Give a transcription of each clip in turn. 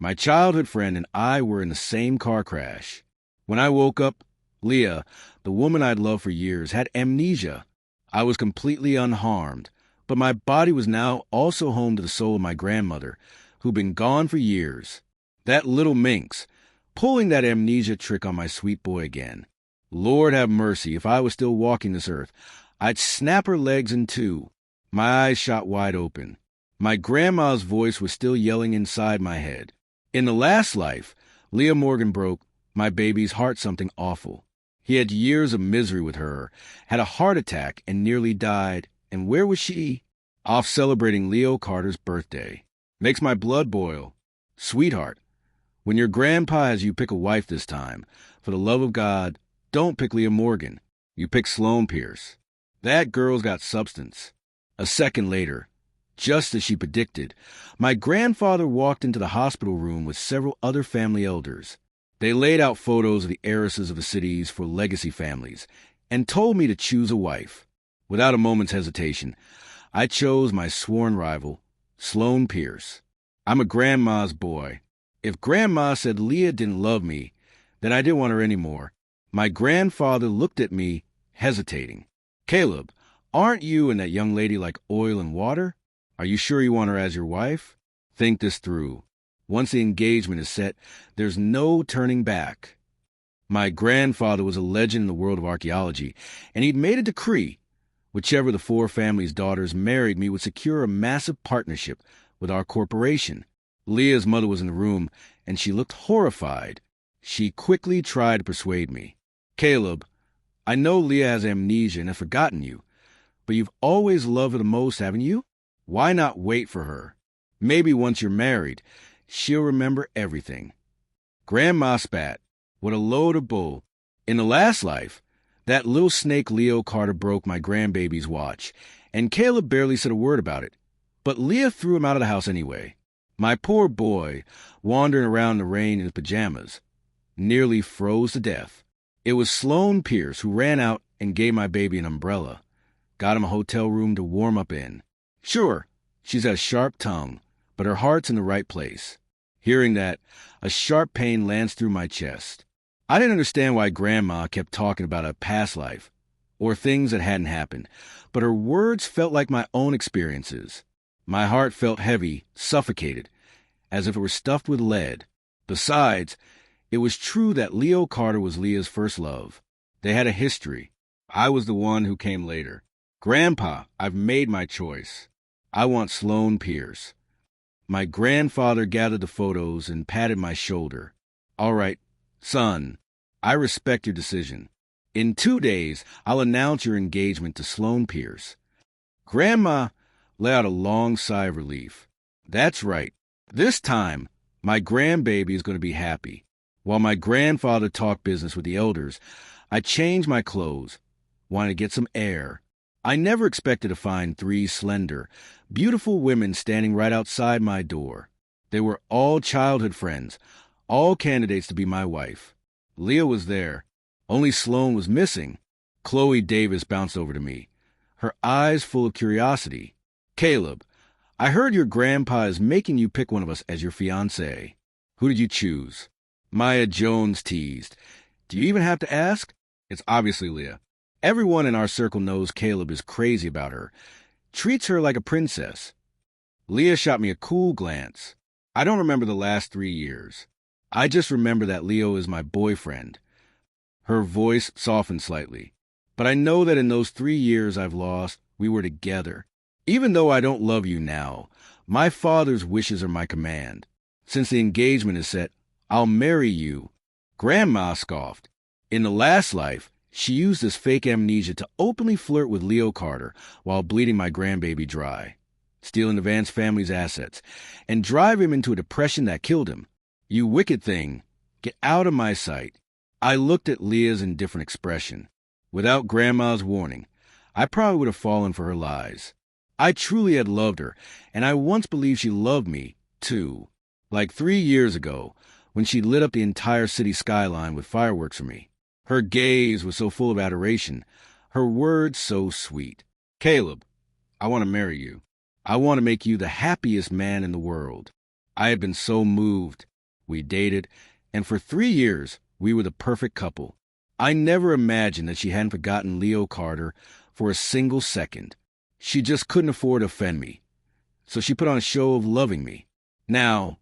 My childhood friend and I were in the same car crash. When I woke up, Leah, the woman I'd loved for years, had amnesia. I was completely unharmed, but my body was now also home to the soul of my grandmother, who'd been gone for years. That little minx, pulling that amnesia trick on my sweet boy again. Lord have mercy, if I was still walking this earth, I'd snap her legs in two. My eyes shot wide open. My grandma's voice was still yelling inside my head. In the last life, Leah Morgan broke my baby's heart something awful. He had years of misery with her, had a heart attack, and nearly died. And where was she? Off celebrating Leo Carter's birthday. Makes my blood boil. Sweetheart, when your grandpa has you pick a wife this time, for the love of God, don't pick Leah Morgan. You pick Sloane Pierce. That girl's got substance. A second later, just as she predicted, my grandfather walked into the hospital room with several other family elders. They laid out photos of the heiresses of the cities for legacy families and told me to choose a wife. Without a moment's hesitation, I chose my sworn rival, Sloane Pierce. I'm a grandma's boy. If Grandma said Leah didn't love me, then I didn't want her anymore. My grandfather looked at me, hesitating. Caleb, aren't you and that young lady like oil and water? Are you sure you want her as your wife? Think this through. Once the engagement is set, there's no turning back. My grandfather was a legend in the world of archaeology, and he'd made a decree. Whichever of the four families' daughters married me would secure a massive partnership with our corporation. Leah's mother was in the room, and she looked horrified. She quickly tried to persuade me. Caleb, I know Leah has amnesia and has forgotten you, but you've always loved her the most, haven't you? Why not wait for her? Maybe once you're married, she'll remember everything. Grandma spat. What a load of bull. In the last life, that little snake Leo Carter broke my grandbaby's watch, and Caleb barely said a word about it. But Leah threw him out of the house anyway. My poor boy, wandering around in the rain in his pajamas, nearly froze to death. It was Sloane Pierce who ran out and gave my baby an umbrella. Got him a hotel room to warm up in. Sure, she's got a sharp tongue, but her heart's in the right place. Hearing that, a sharp pain lanced through my chest. I didn't understand why Grandma kept talking about a past life, or things that hadn't happened, but her words felt like my own experiences. My heart felt heavy, suffocated, as if it were stuffed with lead. Besides, it was true that Leo Carter was Leah's first love. They had a history. I was the one who came later. Grandpa, I've made my choice. I want Sloane Pierce. My grandfather gathered the photos and patted my shoulder. All right, son, I respect your decision. In 2 days, I'll announce your engagement to Sloane Pierce. Grandma let out a long sigh of relief. That's right. This time, my grandbaby is going to be happy. While my grandfather talked business with the elders, I changed my clothes, wanted to get some air. I never expected to find 3 slender, beautiful women standing right outside my door. They were all childhood friends, all candidates to be my wife. Leah was there. Only Sloane was missing. Chloe Davis bounced over to me, her eyes full of curiosity. Caleb, I heard your grandpa is making you pick one of us as your fiancé. Who did you choose? Maya Jones teased. Do you even have to ask? It's obviously Leah. Everyone in our circle knows Caleb is crazy about her, treats her like a princess. Leah shot me a cool glance. I don't remember the last 3 years. I just remember that Leo is my boyfriend. Her voice softened slightly. But I know that in those 3 years I've lost, we were together. Even though I don't love you now, my father's wishes are my command. Since the engagement is set, I'll marry you. Grandma scoffed. In the last life, she used this fake amnesia to openly flirt with Leo Carter while bleeding my grandbaby dry, stealing the Vance family's assets, and drive him into a depression that killed him. You wicked thing. Get out of my sight. I looked at Leah's indifferent expression. Without Grandma's warning, I probably would have fallen for her lies. I truly had loved her, and I once believed she loved me, too. Like 3 years ago, when she lit up the entire city skyline with fireworks for me. Her gaze was so full of adoration, her words so sweet. Caleb, I want to marry you. I want to make you the happiest man in the world. I had been so moved. We dated, and for 3 years, we were the perfect couple. I never imagined that she hadn't forgotten Leo Carter for a single second. She just couldn't afford to offend me, so she put on a show of loving me. Now,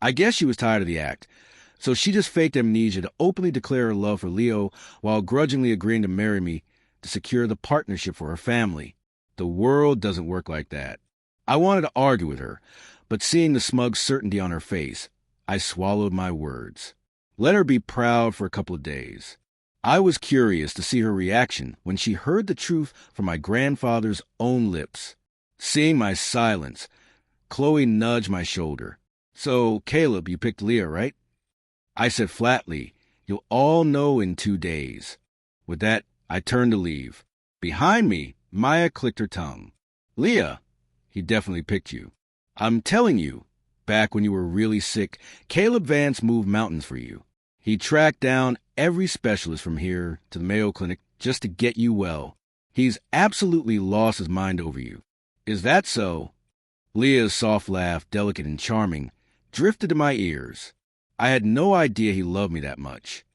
I guess she was tired of the act, so she just faked amnesia to openly declare her love for Leo while grudgingly agreeing to marry me to secure the partnership for her family. The world doesn't work like that. I wanted to argue with her, but seeing the smug certainty on her face, I swallowed my words. Let her be proud for a couple of days. I was curious to see her reaction when she heard the truth from my grandfather's own lips. Seeing my silence, Chloe nudged my shoulder. "So, Caleb, you picked Leah, right?" I said flatly, "You'll all know in 2 days." With that, I turned to leave. Behind me, Maya clicked her tongue. "Leah, he definitely picked you. I'm telling you, back when you were really sick, Caleb Vance moved mountains for you. He tracked down every specialist from here to the Mayo Clinic just to get you well. He's absolutely lost his mind over you. Is that so?" Leah's soft laugh, delicate and charming, drifted to my ears. I had no idea he loved me that much.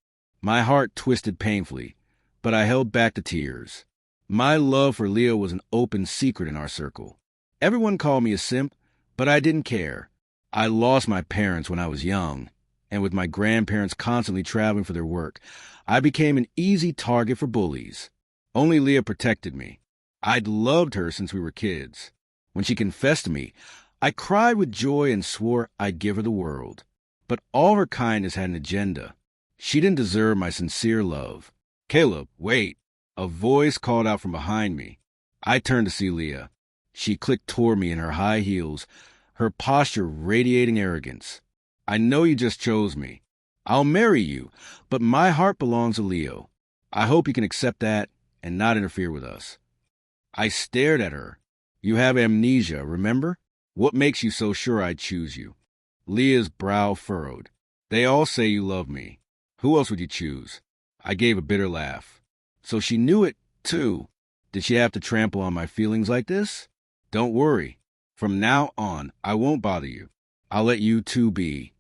My heart twisted painfully, but I held back the tears. My love for Leo was an open secret in our circle. Everyone called me a simp, but I didn't care. I lost my parents when I was young, and with my grandparents constantly traveling for their work, I became an easy target for bullies. Only Leah protected me. I'd loved her since we were kids. When she confessed to me, I cried with joy and swore I'd give her the world. But all her kindness had an agenda. She didn't deserve my sincere love. "Caleb, wait!" A voice called out from behind me. I turned to see Leah. She clicked toward me in her high heels, her posture radiating arrogance. "I know you just chose me. I'll marry you, but my heart belongs to Leo. I hope you can accept that and not interfere with us." I stared at her. "You have amnesia, remember? What makes you so sure I'd choose you?" Leah's brow furrowed. "They all say you love me. Who else would you choose?" I gave a bitter laugh. So she knew it, too. Did she have to trample on my feelings like this? "Don't worry. From now on, I won't bother you. I'll let you two be."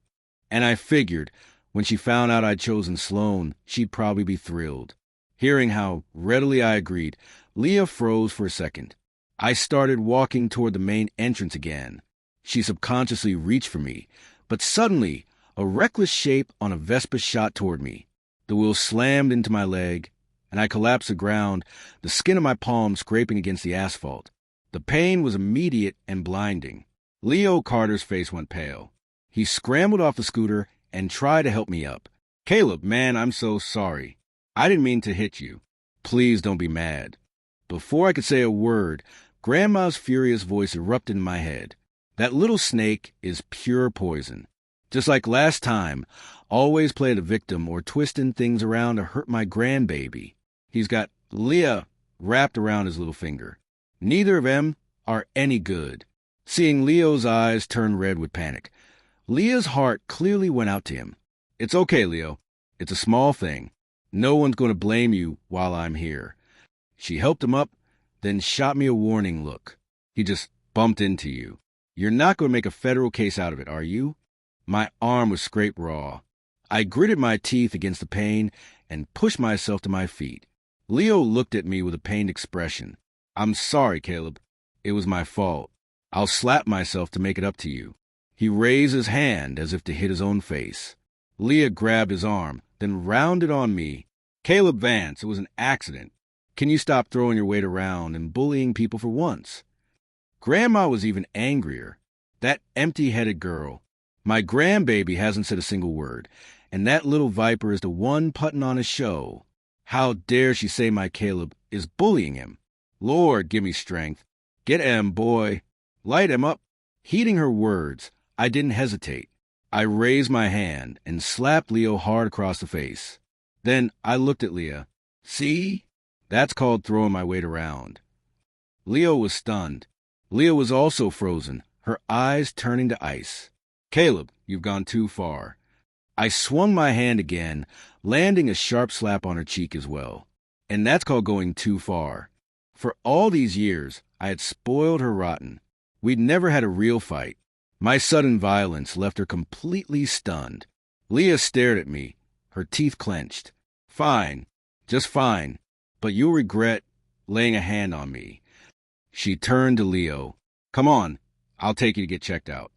And I figured, when she found out I'd chosen Sloan, she'd probably be thrilled. Hearing how readily I agreed, Leah froze for a second. I started walking toward the main entrance again. She subconsciously reached for me, but suddenly, a reckless shape on a Vespa shot toward me. The wheel slammed into my leg, and I collapsed to the ground, the skin of my palm scraping against the asphalt. The pain was immediate and blinding. Leo Carter's face went pale. He scrambled off the scooter and tried to help me up. "Caleb, man, I'm so sorry. I didn't mean to hit you. Please don't be mad." Before I could say a word, Grandma's furious voice erupted in my head. "That little snake is pure poison. Just like last time, always play the victim or twisting things around to hurt my grandbaby. He's got Leah wrapped around his little finger. Neither of them are any good." Seeing Leo's eyes turn red with panic, Leah's heart clearly went out to him. "It's okay, Leo. It's a small thing. No one's going to blame you while I'm here." She helped him up, then shot me a warning look. "He just bumped into you. You're not going to make a federal case out of it, are you?" My arm was scraped raw. I gritted my teeth against the pain and pushed myself to my feet. Leo looked at me with a pained expression. "I'm sorry, Caleb. It was my fault. I'll slap myself to make it up to you." He raised his hand as if to hit his own face. Leah grabbed his arm, then rounded on me. "Caleb Vance, it was an accident. Can you stop throwing your weight around and bullying people for once?" Grandma was even angrier. That empty-headed girl. My grandbaby hasn't said a single word, and that little viper is the one putting on a show. How dare she say my Caleb is bullying him? Lord, give me strength. "Get him, boy. Light him up." Heeding her words, I didn't hesitate. I raised my hand and slapped Leo hard across the face. Then I looked at Leah. "See? That's called throwing my weight around." Leo was stunned. Leah was also frozen, her eyes turning to ice. "Caleb, you've gone too far." I swung my hand again, landing a sharp slap on her cheek as well. And that's called going too far. For all these years, I had spoiled her rotten. We'd never had a real fight. My sudden violence left her completely stunned. Leah stared at me, her teeth clenched. Fine, just fine, but you'll regret laying a hand on me. She turned to Leo. Come on, I'll take you to get checked out.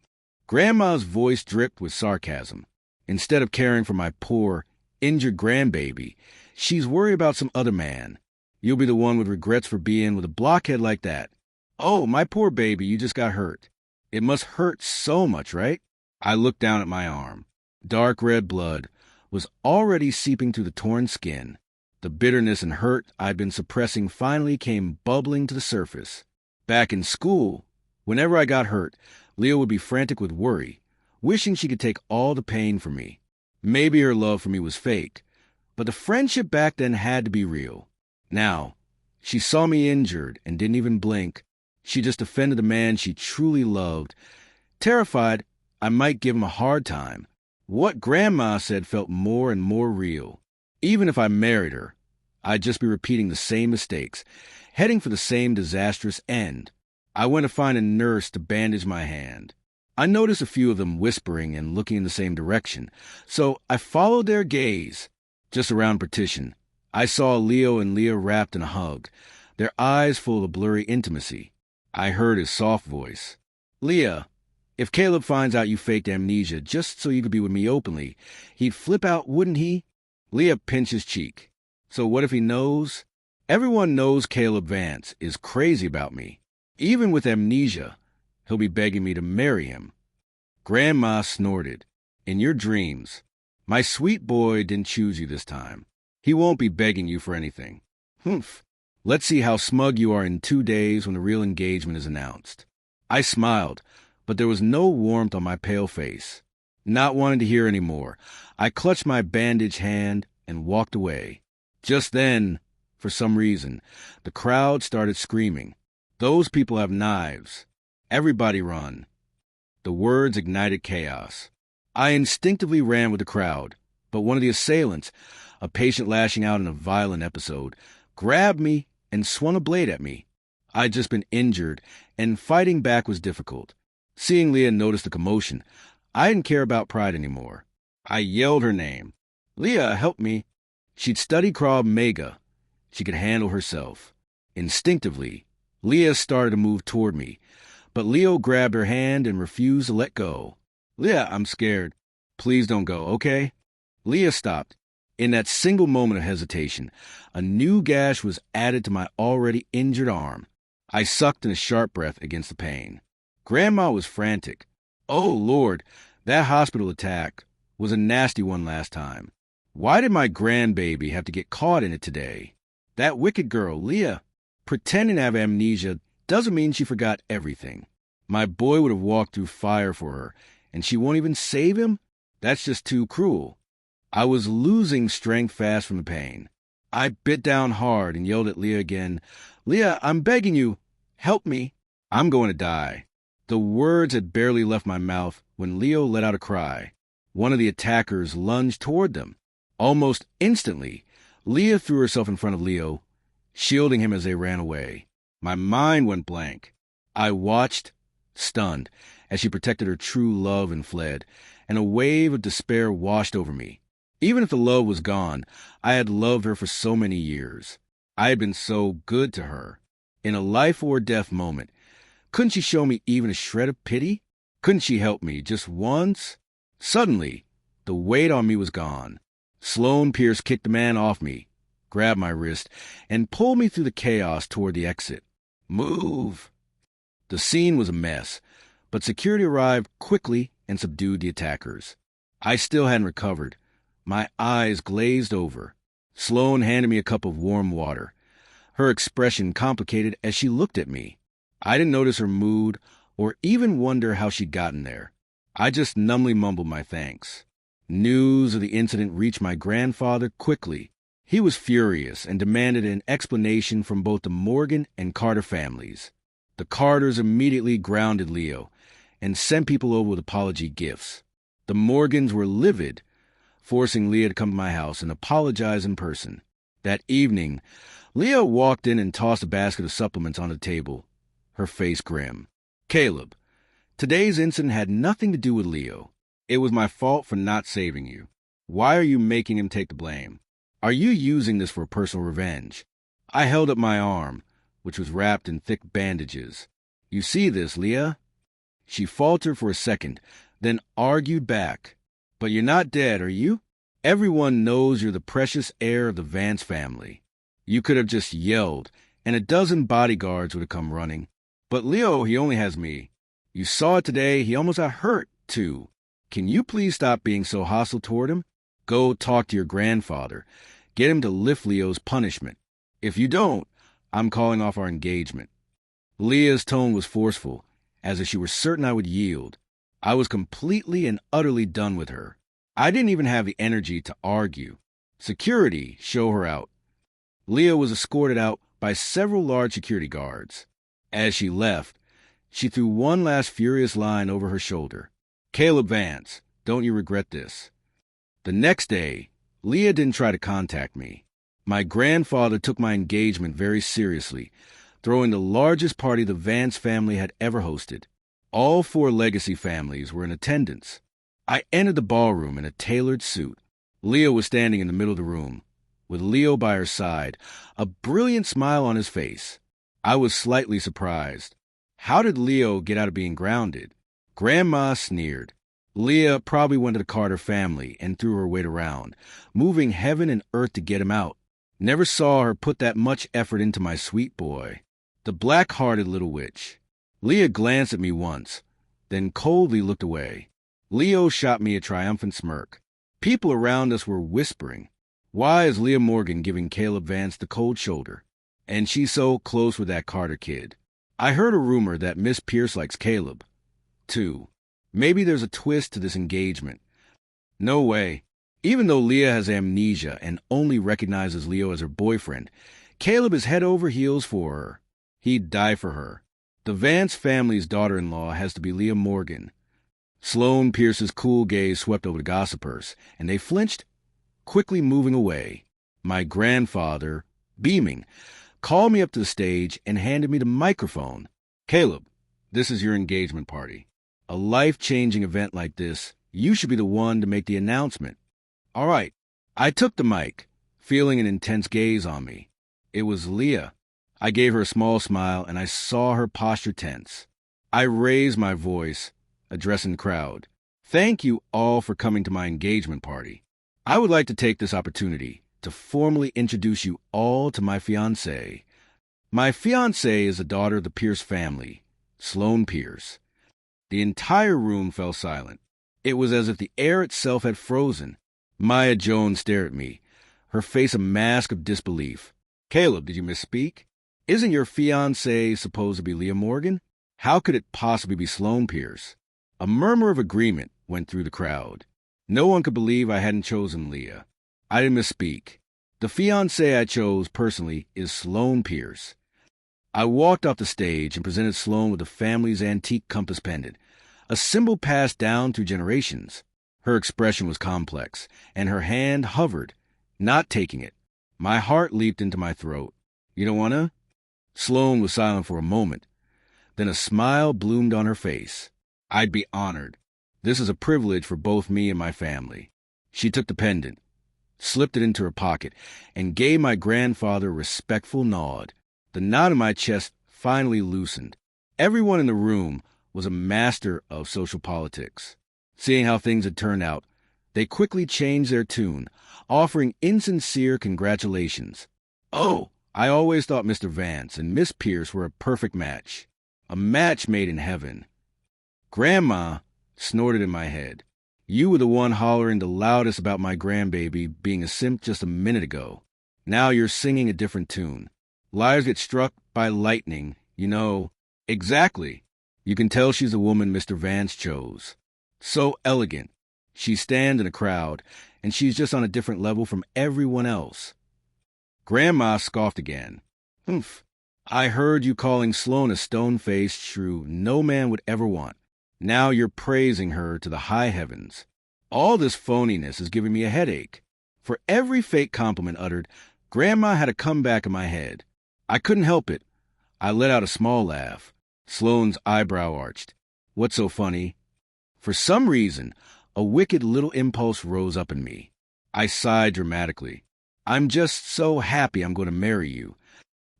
Grandma's voice dripped with sarcasm. Instead of caring for my poor, injured grandbaby, she's worried about some other man. You'll be the one with regrets for being with a blockhead like that. Oh, my poor baby, you just got hurt. It must hurt so much, right? I looked down at my arm. Dark red blood was already seeping through the torn skin. The bitterness and hurt I'd been suppressing finally came bubbling to the surface. Back in school, whenever I got hurt, Leah would be frantic with worry, wishing she could take all the pain from me. Maybe her love for me was fake, but the friendship back then had to be real. Now, she saw me injured and didn't even blink. She just offended the man she truly loved, terrified I might give him a hard time. What Grandma said felt more and more real. Even if I married her, I'd just be repeating the same mistakes, heading for the same disastrous end. I went to find a nurse to bandage my hand. I noticed a few of them whispering and looking in the same direction, so I followed their gaze. Just around partition, I saw Leo and Leah wrapped in a hug, their eyes full of blurry intimacy. I heard his soft voice. Leah, if Caleb finds out you faked amnesia just so you could be with me openly, he'd flip out, wouldn't he? Leah pinched his cheek. So what if he knows? Everyone knows Caleb Vance is crazy about me. Even with amnesia, he'll be begging me to marry him. Grandma snorted. In your dreams. My sweet boy didn't choose you this time. He won't be begging you for anything. Humph. Let's see how smug you are in 2 days when the real engagement is announced. I smiled, but there was no warmth on my pale face. Not wanting to hear any more, I clutched my bandaged hand and walked away. Just then, for some reason, the crowd started screaming. Those people have knives. Everybody run. The words ignited chaos. I instinctively ran with the crowd, but one of the assailants, a patient lashing out in a violent episode, grabbed me and swung a blade at me. I'd just been injured, and fighting back was difficult. Seeing Leah notice the commotion, I didn't care about pride anymore. I yelled her name. Leah, help me. She'd studied Krav Maga. She could handle herself. Instinctively, Leah started to move toward me, but Leo grabbed her hand and refused to let go. Leah, I'm scared. Please don't go, okay? Leah stopped. In that single moment of hesitation, a new gash was added to my already injured arm. I sucked in a sharp breath against the pain. Grandma was frantic. Oh, Lord, that hospital attack was a nasty one last time. Why did my grandbaby have to get caught in it today? That wicked girl, Leah, pretending to have amnesia doesn't mean she forgot everything. My boy would have walked through fire for her, and she won't even save him? That's just too cruel. I was losing strength fast from the pain. I bit down hard and yelled at Leah again. Leah, I'm begging you. Help me. I'm going to die. The words had barely left my mouth when Leo let out a cry. One of the attackers lunged toward them. Almost instantly, Leah threw herself in front of Leo, shielding him as they ran away. My mind went blank. I watched, stunned, as she protected her true love and fled, and a wave of despair washed over me. Even if the love was gone, I had loved her for so many years. I had been so good to her. In a life or death moment, couldn't she show me even a shred of pity? Couldn't she help me just once? Suddenly, the weight on me was gone. Sloan Pierce kicked the man off me, grabbed my wrist, and pulled me through the chaos toward the exit. Move! The scene was a mess, but security arrived quickly and subdued the attackers. I still hadn't recovered. My eyes glazed over. Sloan handed me a cup of warm water. Her expression complicated as she looked at me. I didn't notice her mood or even wonder how she'd gotten there. I just numbly mumbled my thanks. News of the incident reached my grandfather quickly. He was furious and demanded an explanation from both the Morgan and Carter families. The Carters immediately grounded Leo and sent people over with apology gifts. The Morgans were livid, forcing Leah to come to my house and apologize in person. That evening, Leah walked in and tossed a basket of supplements on the table, her face grim. Caleb, Today's incident had nothing to do with Leo. It was my fault for not saving you. Why are you making him take the blame? Are you using this for personal revenge? I held up my arm, which was wrapped in thick bandages. You see this, Leah? She faltered for a second, then argued back. But you're not dead, are you? Everyone knows you're the precious heir of the Vance family. You could have just yelled, and a dozen bodyguards would have come running. But Leo, he only has me. You saw it today, he almost got hurt, too. Can you please stop being so hostile toward him? Go talk to your grandfather. Get him to lift Leo's punishment. If you don't, I'm calling off our engagement. Leah's tone was forceful, as if she were certain I would yield. I was completely and utterly done with her. I didn't even have the energy to argue. Security, show her out. Leah was escorted out by several large security guards. As she left, she threw one last furious line over her shoulder. Caleb Vance, don't you regret this? The next day, Leah didn't try to contact me. My grandfather took my engagement very seriously, throwing the largest party the Vance family had ever hosted. All 4 legacy families were in attendance. I entered the ballroom in a tailored suit. Leah was standing in the middle of the room, with Leo by her side, a brilliant smile on his face. I was slightly surprised. How did Leo get out of being grounded? Grandma sneered. Leah probably went to the Carter family and threw her weight around, moving heaven and earth to get him out. Never saw her put that much effort into my sweet boy. The black-hearted little witch. Leah glanced at me once, then coldly looked away. Leo shot me a triumphant smirk. People around us were whispering. Why is Leah Morgan giving Caleb Vance the cold shoulder? And she's so close with that Carter kid. I heard a rumor that Miss Pierce likes Caleb, too. Maybe there's a twist to this engagement. No way. Even though Leah has amnesia and only recognizes Leo as her boyfriend, Caleb is head over heels for her. He'd die for her. The Vance family's daughter-in-law has to be Leah Morgan. Sloane Pierce's cool gaze swept over the gossipers, and they flinched, quickly moving away. My grandfather, beaming, called me up to the stage and handed me the microphone. Caleb, this is your engagement party. A life-changing event like this, you should be the one to make the announcement. All right. I took the mic, feeling an intense gaze on me. It was Leah. I gave her a small smile, and I saw her posture tense. I raised my voice, addressing the crowd. Thank you all for coming to my engagement party. I would like to take this opportunity to formally introduce you all to my fiancée. My fiancée is a daughter of the Pierce family, Sloane Pierce. The entire room fell silent. It was as if the air itself had frozen. Maya Jones stared at me, her face a mask of disbelief. Caleb, did you misspeak? Isn't your fiancée supposed to be Leah Morgan? How could it possibly be Sloane Pierce? A murmur of agreement went through the crowd. No one could believe I hadn't chosen Leah. I didn't misspeak. The fiancée I chose personally is Sloane Pierce. I walked off the stage and presented Sloane with the family's antique compass pendant, a symbol passed down through generations. Her expression was complex, and her hand hovered, not taking it. My heart leaped into my throat. You don't wanna? Sloane was silent for a moment. Then a smile bloomed on her face. I'd be honored. This is a privilege for both me and my family. She took the pendant, slipped it into her pocket, and gave my grandfather a respectful nod. The knot in my chest finally loosened. Everyone in the room was a master of social politics. Seeing how things had turned out, they quickly changed their tune, offering insincere congratulations. Oh, I always thought Mr. Vance and Miss Pierce were a perfect match. A match made in heaven. Grandma snorted in my head. You were the one hollering the loudest about my grandbaby being a simp just a minute ago. Now you're singing a different tune. Lives get struck by lightning, you know. Exactly. You can tell she's the woman Mr. Vance chose. So elegant. She stands in a crowd, and she's just on a different level from everyone else. Grandma scoffed again. Humph. I heard you calling Sloane a stone-faced shrew no man would ever want. Now you're praising her to the high heavens. All this phoniness is giving me a headache. For every fake compliment uttered, Grandma had a comeback in my head. I couldn't help it. I let out a small laugh. Sloane's eyebrow arched. What's so funny? For some reason, a wicked little impulse rose up in me. I sighed dramatically. I'm just so happy I'm going to marry you.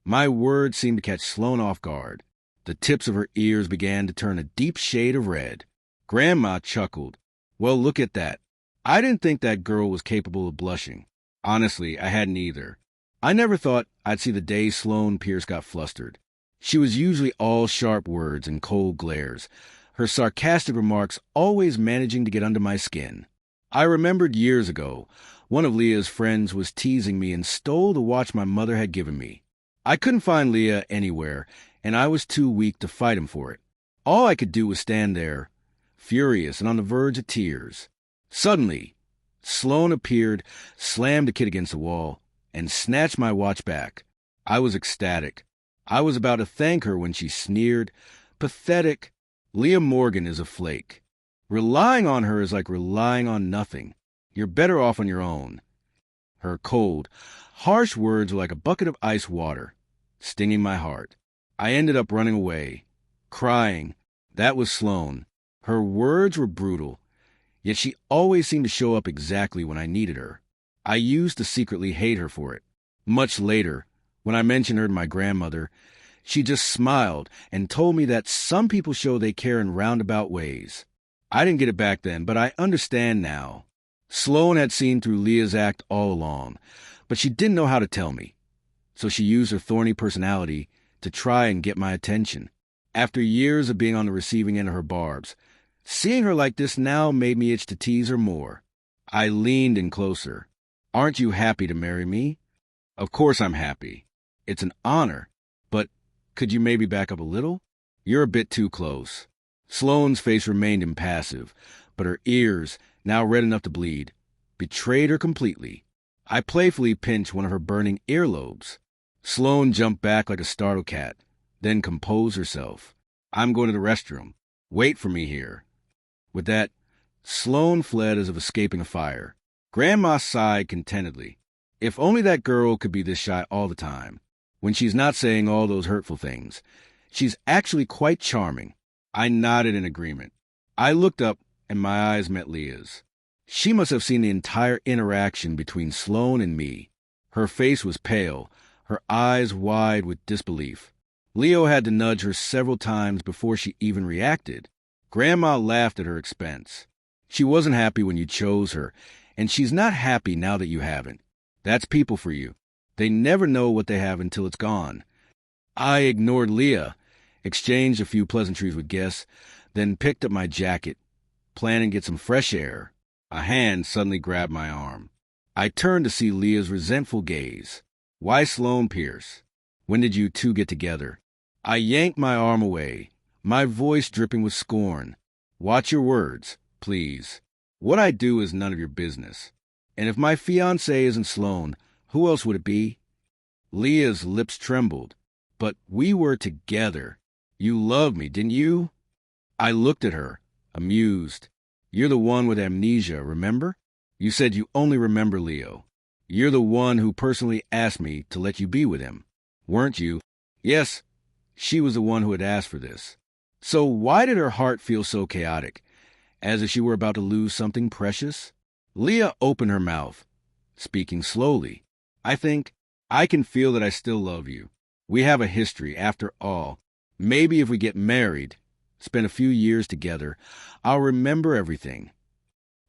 My words seemed to catch Sloane off guard. The tips of her ears began to turn a deep shade of red. Grandma chuckled. Well, look at that. I didn't think that girl was capable of blushing. Honestly, I hadn't either. I never thought I'd see the day Sloane Pierce got flustered. She was usually all sharp words and cold glares, her sarcastic remarks always managing to get under my skin. I remembered years ago, one of Leah's friends was teasing me and stole the watch my mother had given me. I couldn't find Leah anywhere, and I was too weak to fight him for it. All I could do was stand there, furious and on the verge of tears. Suddenly, Sloane appeared, slammed the kid against the wall, and snatched my watch back. I was ecstatic. I was about to thank her when she sneered, Pathetic. Leah Morgan is a flake. Relying on her is like relying on nothing. You're better off on your own. Her cold, harsh words were like a bucket of ice water, stinging my heart. I ended up running away, crying. That was Sloane. Her words were brutal, yet she always seemed to show up exactly when I needed her. I used to secretly hate her for it. Much later, when I mentioned her to my grandmother, she just smiled and told me that some people show they care in roundabout ways. I didn't get it back then, but I understand now. Sloane had seen through Leah's act all along, but she didn't know how to tell me. So she used her thorny personality to try and get my attention. After years of being on the receiving end of her barbs, seeing her like this now made me itch to tease her more. I leaned in closer. Aren't you happy to marry me? Of course I'm happy. It's an honor, but could you maybe back up a little? You're a bit too close. Sloane's face remained impassive, but her ears, now red enough to bleed, betrayed her completely. I playfully pinched one of her burning earlobes. Sloane jumped back like a startled cat, then composed herself. I'm going to the restroom. Wait for me here. With that, Sloane fled as if escaping a fire. Grandma sighed contentedly. If only that girl could be this shy all the time. When she's not saying all those hurtful things, she's actually quite charming. I nodded in agreement. I looked up, and my eyes met Leah's. She must have seen the entire interaction between Sloane and me. Her face was pale, her eyes wide with disbelief. Leo had to nudge her several times before she even reacted. Grandma laughed at her expense. She wasn't happy when you chose her, and she's not happy now that you haven't. That's people for you. They never know what they have until it's gone. I ignored Leah, exchanged a few pleasantries with guests, then picked up my jacket, planning to get some fresh air. A hand suddenly grabbed my arm. I turned to see Leah's resentful gaze. Why Sloane Pierce? When did you two get together? I yanked my arm away, my voice dripping with scorn. Watch your words, please. What I do is none of your business. And if my fiancé isn't Sloane, who else would it be? Leah's lips trembled. But we were together. You loved me, didn't you? I looked at her, amused. You're the one with amnesia, remember? You said you only remember Leo. You're the one who personally asked me to let you be with him, weren't you? Yes, she was the one who had asked for this. So why did her heart feel so chaotic, as if she were about to lose something precious? Leah opened her mouth, speaking slowly. I think I can feel that I still love you. We have a history, after all. Maybe if we get married, spend a few years together, I'll remember everything.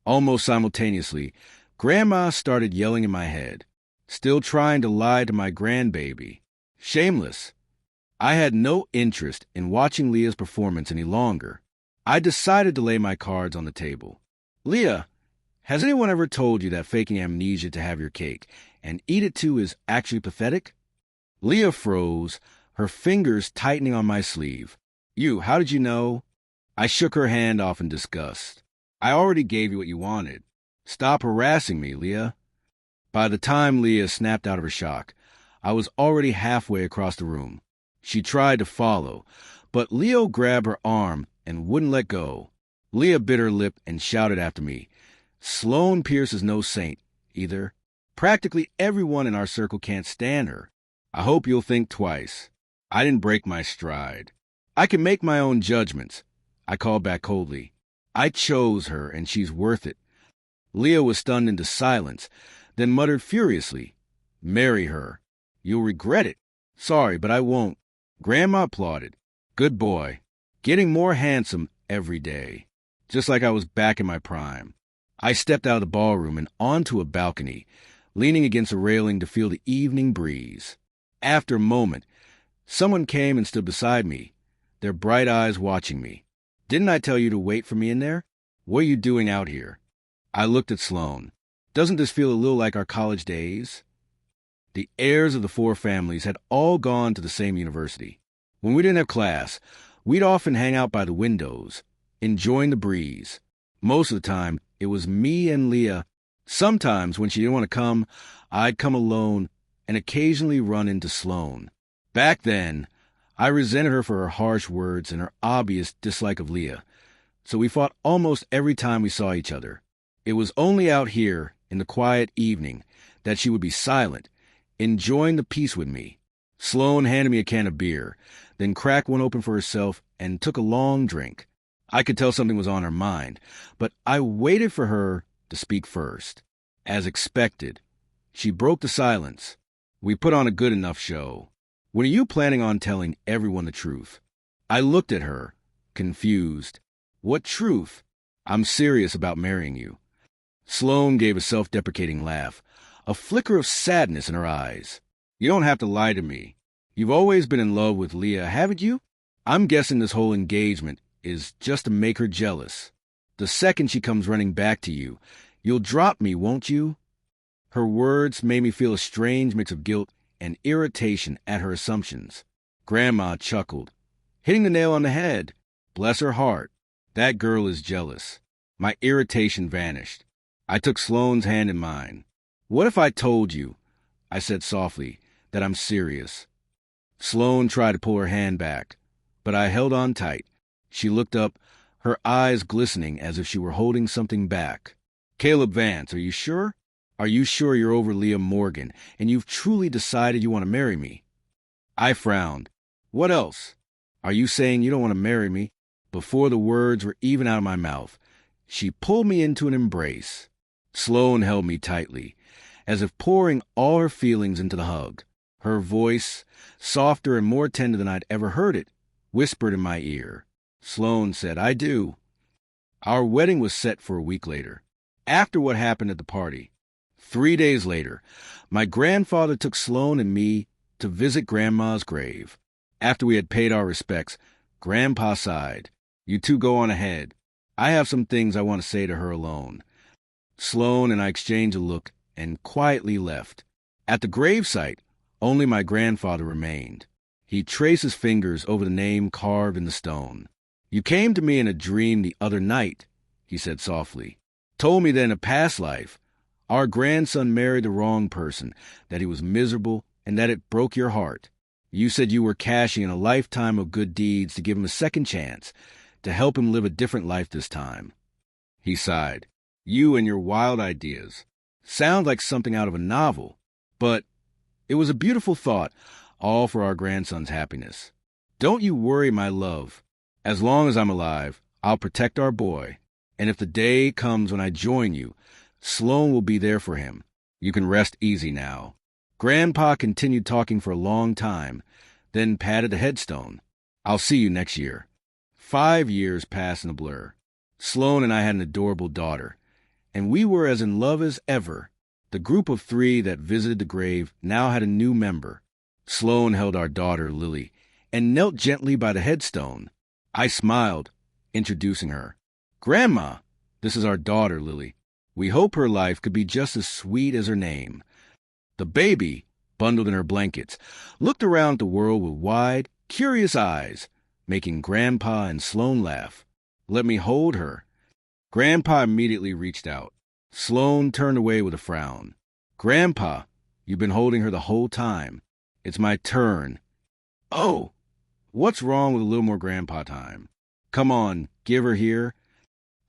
Almost simultaneously, Grandma started yelling in my head, still trying to lie to my grandbaby. Shameless. I had no interest in watching Leah's performance any longer. I decided to lay my cards on the table. Leah, has anyone ever told you that faking amnesia to have your cake and eat it too is actually pathetic? Leah froze, her fingers tightening on my sleeve. How did you know? I shook her hand off in disgust. I already gave you what you wanted. Stop harassing me, Leah. By the time Leah snapped out of her shock, I was already halfway across the room. She tried to follow, but Leo grabbed her arm and wouldn't let go. Leah bit her lip and shouted after me, Sloane Pierce is no saint, either. Practically everyone in our circle can't stand her. I hope you'll think twice. I didn't break my stride. I can make my own judgments. I called back coldly. I chose her, and she's worth it. Leah was stunned into silence, then muttered furiously, "Marry her. You'll regret it." "Sorry, but I won't." Grandma applauded. "Good boy. Getting more handsome every day." Just like I was back in my prime. I stepped out of the ballroom and onto a balcony, leaning against a railing to feel the evening breeze. After a moment, someone came and stood beside me, their bright eyes watching me. "Didn't I tell you to wait for me in there? What are you doing out here?" I looked at Sloane. "Doesn't this feel a little like our college days?" The heirs of the four families had all gone to the same university. When we didn't have class, we'd often hang out by the windows, enjoying the breeze. Most of the time, it was me and Leah. Sometimes, when she didn't want to come, I'd come alone and occasionally run into Sloane. Back then, I resented her for her harsh words and her obvious dislike of Leah, so we fought almost every time we saw each other. It was only out here, in the quiet evening, that she would be silent, enjoying the peace with me. Sloane handed me a can of beer, then cracked one open for herself and took a long drink. I could tell something was on her mind, but I waited for her to speak first. As expected, she broke the silence. "We put on a good enough show. When are you planning on telling everyone the truth?" I looked at her, confused. "What truth?" "I'm serious about marrying you." Sloane gave a self-deprecating laugh, a flicker of sadness in her eyes. "You don't have to lie to me. You've always been in love with Leah, haven't you? I'm guessing this whole engagement is just to make her jealous. The second she comes running back to you, you'll drop me, won't you?" Her words made me feel a strange mix of guilt and irritation at her assumptions. Grandma chuckled. "Hitting the nail on the head. Bless her heart. That girl is jealous." My irritation vanished. I took Sloane's hand in mine. "What if I told you," I said softly, "that I'm serious?" Sloane tried to pull her hand back, but I held on tight. She looked up, her eyes glistening as if she were holding something back. "Caleb Vance, are you sure? Are you sure you're over Leah Morgan, and you've truly decided you want to marry me?" I frowned. "What else? Are you saying you don't want to marry me?" Before the words were even out of my mouth, she pulled me into an embrace. Sloane held me tightly, as if pouring all her feelings into the hug. Her voice, softer and more tender than I'd ever heard it, whispered in my ear. Sloane said, "I do." Our wedding was set for a week later, after what happened at the party. 3 days later, my grandfather took Sloane and me to visit Grandma's grave. After we had paid our respects, Grandpa sighed. "You two go on ahead. I have some things I want to say to her alone." Sloane and I exchanged a look and quietly left. At the gravesite, only my grandfather remained. He traced his fingers over the name carved in the stone. "You came to me in a dream the other night," he said softly. "Told me that in a past life, our grandson married the wrong person, that he was miserable, and that it broke your heart. You said you were cashing in a lifetime of good deeds to give him a second chance, to help him live a different life this time." He sighed. "You and your wild ideas. Sound like something out of a novel. But it was a beautiful thought, all for our grandson's happiness. Don't you worry, my love. As long as I'm alive, I'll protect our boy. And if the day comes when I join you, Sloane will be there for him. You can rest easy now." Grandpa continued talking for a long time, then patted the headstone. "I'll see you next year." 5 years passed in a blur. Sloane and I had an adorable daughter, and we were as in love as ever. The group of 3 that visited the grave now had a new member. Sloane held our daughter, Lily, and knelt gently by the headstone. I smiled, introducing her. "Grandma, this is our daughter, Lily. We hope her life could be just as sweet as her name." The baby, bundled in her blankets, looked around the world with wide, curious eyes, making Grandpa and Sloane laugh. "Let me hold her." Grandpa immediately reached out. Sloane turned away with a frown. "Grandpa, you've been holding her the whole time. It's my turn." "Oh, what's wrong with a little more grandpa time? Come on, give her here."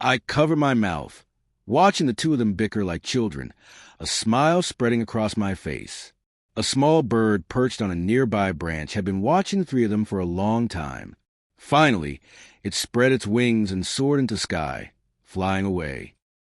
I covered my mouth, watching the two of them bicker like children, a smile spreading across my face. A small bird perched on a nearby branch had been watching the 3 of them for a long time. Finally, it spread its wings and soared into sky, flying away.